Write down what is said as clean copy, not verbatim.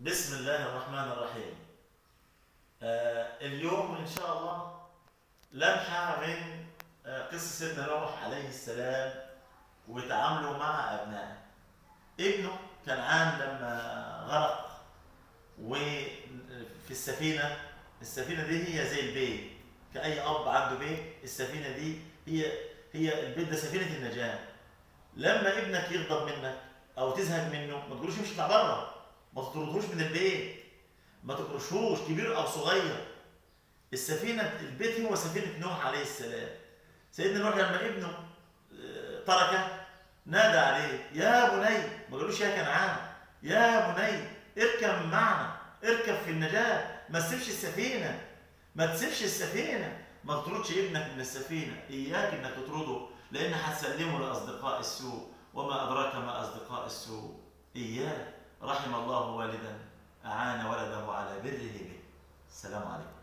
بسم الله الرحمن الرحيم. اليوم إن شاء الله لمحة من قصة سيدنا نوح عليه السلام وتعامله مع أبنائه. ابنه كنعان لما غرق وفي السفينة دي هي زي البيت، كأي أب عنده بيت السفينة دي هي البيت ده سفينة النجاة. لما ابنك يغضب منك أو تزهق منه ما تقولوش امشي اطلع بره، ما تطردهوش من البيت، ما تكرشوش كبير او صغير. البيت هو سفينه نوح عليه السلام. سيدنا نوح لما ابنه تركه نادى عليه يا بني، ما قالوش يا كنعان، يا بني اركب معنا، اركب في النجاه، ما تسيبش السفينه، ما تسيبش السفينه، ما تطردش ابنك من السفينه، اياك انك تطرده لان هتسلمه لاصدقاء السوء، وما ادراك ما اصدقاء السوء. اياك. رحم الله والدا أعان ولده على بره به. السلام عليكم.